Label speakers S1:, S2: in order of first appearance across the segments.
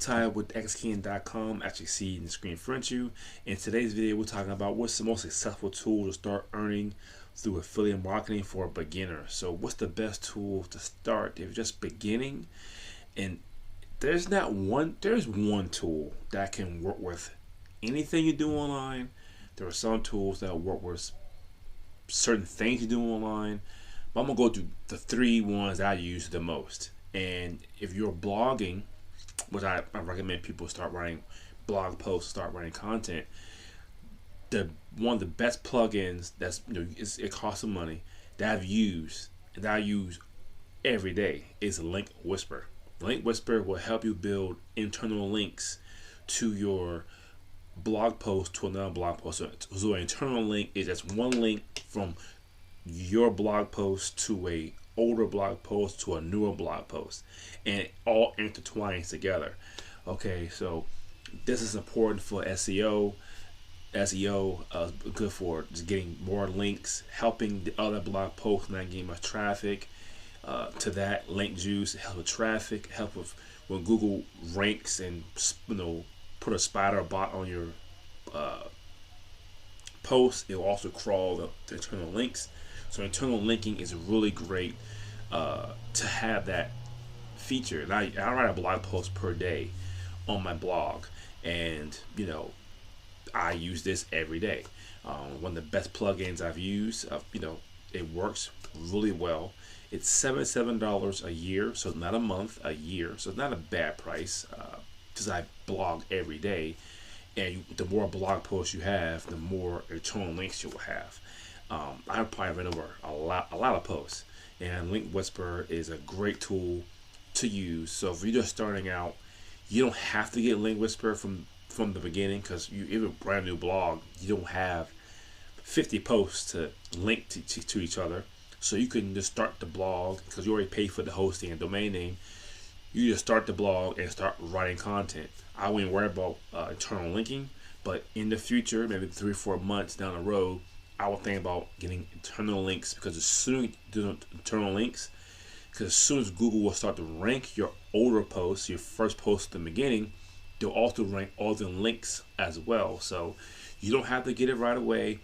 S1: Ty with xkeen.com. Actually, see in the screen in front of you. In today's video, we're talking about what's the most successful tool to start earning through affiliate marketing for a beginner. So, what's the best tool to start if you're just beginning? And there's one tool that can work with anything you do online. There are some tools that work with certain things you do online. But I'm gonna go through the three ones I use the most. And if you're blogging, which I recommend people start writing blog posts, start writing content. The one of the best plugins it costs some money that I've used and that I use every day is Link Whisper. Link Whisper will help you build internal links to your blog post to another blog post. So an internal link is just one link from your blog post to a older blog post to a newer blog post, and it all intertwines together. Okay, so this is important for SEO. Good for just getting more links, helping the other blog posts not getting much traffic. To that, link juice help with traffic, help with when Google ranks and put a spider bot on your post. It will also crawl the internal links. So internal linking is really great to have that feature. And I write a blog post per day on my blog, and I use this every day. One of the best plugins I've used. It works really well. It's $77 a year, so not a month, a year. So it's not a bad price because I blog every day, and the more blog posts you have, the more internal links you will have. I've probably written over a lot of posts, and Link Whisper is a great tool to use. So if you're just starting out, you don't have to get Link Whisper from the beginning, because you have a brand new blog. You don't have 50 posts to link to each other, so you can just start the blog because you already paid for the hosting and domain name. You just start the blog and start writing content. I wouldn't worry about internal linking, but in the future, maybe 3 or 4 months down the road, I will think about getting internal links, because as soon as you do internal links, because as soon as Google will start to rank your older posts, your first post in the beginning, they'll also rank all the links as well. So you don't have to get it right away.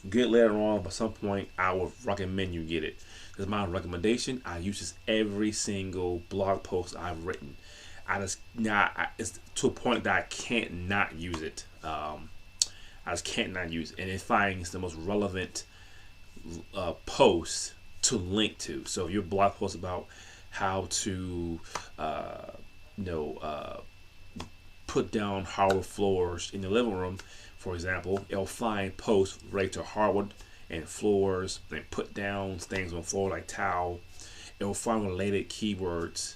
S1: Get it later on, but at some point I would recommend you get it. That's my recommendation. I use this every single blog post I've written. It's to a point that I can't not use it. I just can't not use it, and it finds the most relevant posts to link to. So if your blog post about how to put down hardwood floors in the living room, for example, it'll find posts related to hardwood and floors and put down things on floor like towel. It'll find related keywords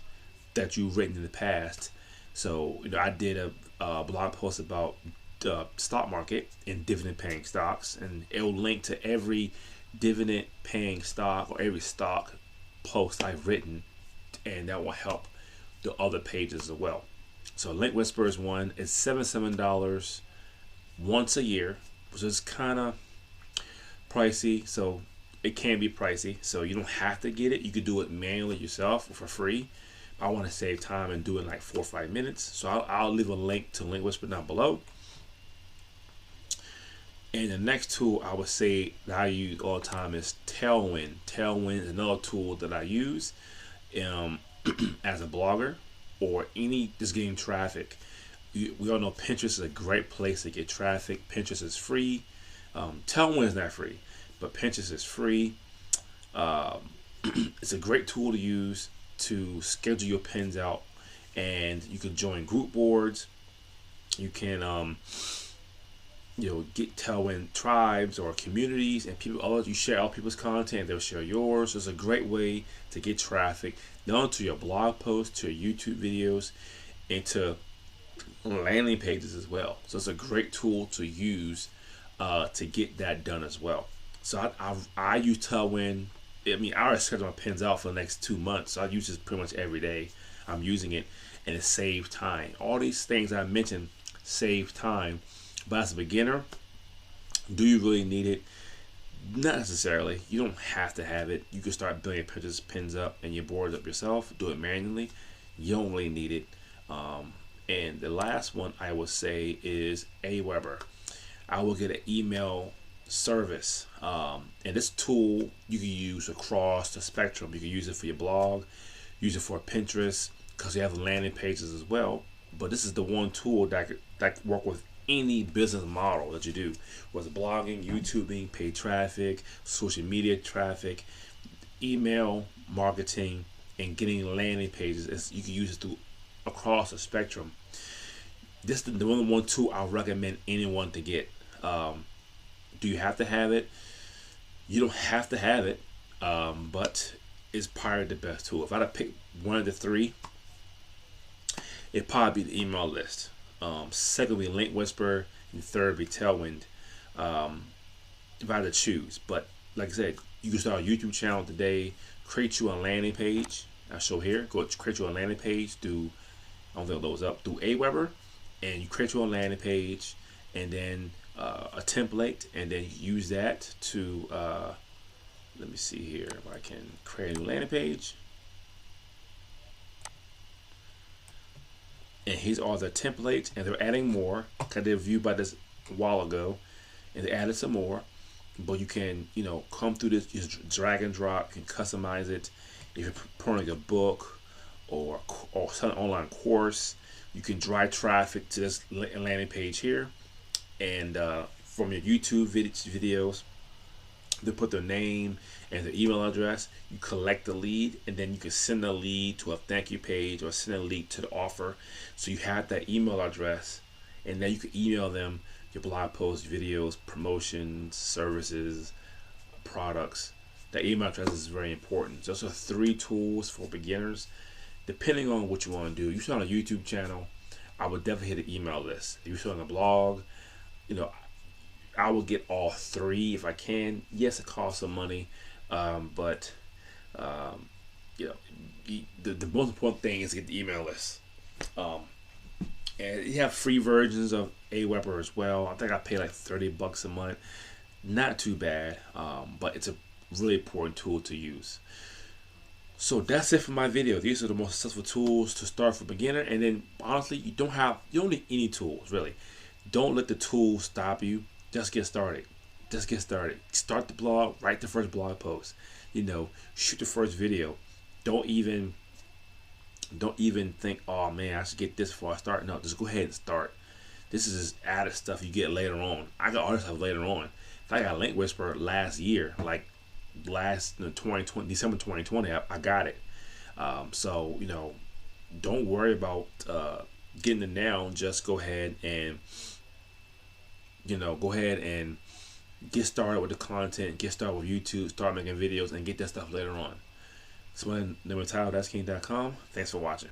S1: that you've written in the past. So I did a blog post about the stock market and dividend paying stocks, and it'll link to every dividend paying stock or every stock post I've written, and that will help the other pages as well. So Link Whisper is one. It's $77 once a year, which is kind of pricey. So it can be pricey. So you don't have to get it. You could do it manually yourself for free. I want to save time and do it in like 4 or 5 minutes. So I'll leave a link to Link Whisper down below. And the next tool I would say that I use all the time is Tailwind. Tailwind is another tool that I use as a blogger or just getting traffic. We all know Pinterest is a great place to get traffic. Pinterest is free. Tailwind is not free, but Pinterest is free. It's a great tool to use to schedule your pins out, and you can join group boards. You can get Tailwind tribes or communities, and you share all people's content, they'll share yours. So it's a great way to get traffic, not only to your blog posts, to your YouTube videos, and to landing pages as well. So it's a great tool to use to get that done as well. So I use Tailwind. I already scheduled my pins out for the next 2 months, so I use this pretty much every day. I'm using it, and it saves time. All these things I mentioned save time. But as a beginner, do you really need it? Not necessarily. You don't have to have it. You can start building Pinterest pins up and your boards up yourself. Do it manually. You don't really need it. And the last one I would say is Aweber. I will get an email service. And this tool you can use across the spectrum. You can use it for your blog, use it for Pinterest, because you have landing pages as well. But this is the one tool that can work with any business model that you do, whether blogging, YouTubing, paid traffic, social media traffic, email marketing, and getting landing pages. You can use it through across the spectrum. This is the one tool I recommend anyone to get. Do you have to have it? You don't have to have it, but it's probably the best tool. If I had to pick one of the three, it'd probably be the email list. Second would be Link Whisper, and third would be Tailwind. If I had to choose, but like I said, you can start a YouTube channel today. Create you a landing page. I show here. Go create you a landing page. I don't think those up through Aweber, and you create your own landing page, and then a template, and then you use that to let me see here if I can create a new landing page. And here's all the templates, and they're adding more. I did a review about this a while ago, and they added some more. But you can, come through this, just drag and drop. You can customize it. If you're promoting a book or some online course, you can drive traffic to this landing page here. And from your YouTube videos, they put their name and their email address. You collect the lead, and then you can send the lead to a thank you page or send a lead to the offer. So you have that email address, and then you can email them your blog posts, videos, promotions, services, products. The email address is very important. Those are 3 tools for beginners. Depending on what you want to do, you start a YouTube channel, I would definitely hit the email list. If you're starting a blog, I will get all 3 if I can. Yes, it costs some money, but the most important thing is to get the email list. And you have free versions of Aweber as well. I think I pay like $30 a month. Not too bad, but it's a really important tool to use. So that's it for my video. These are the most successful tools to start for beginner. And then honestly, you don't need any tools really. Don't let the tools stop you. Just get started. Start the blog, write the first blog post, shoot the first video. Don't even think, oh man, I should get this before I start. No, just go ahead and start. This is just added stuff you get later on. I got other stuff later on. I got Link Whisper last year, like December 2020, I got it. So don't worry about getting it now. Just go ahead and get started with the content, get started with YouTube, start making videos, and get that stuff later on. So, that's King.com. Thanks for watching.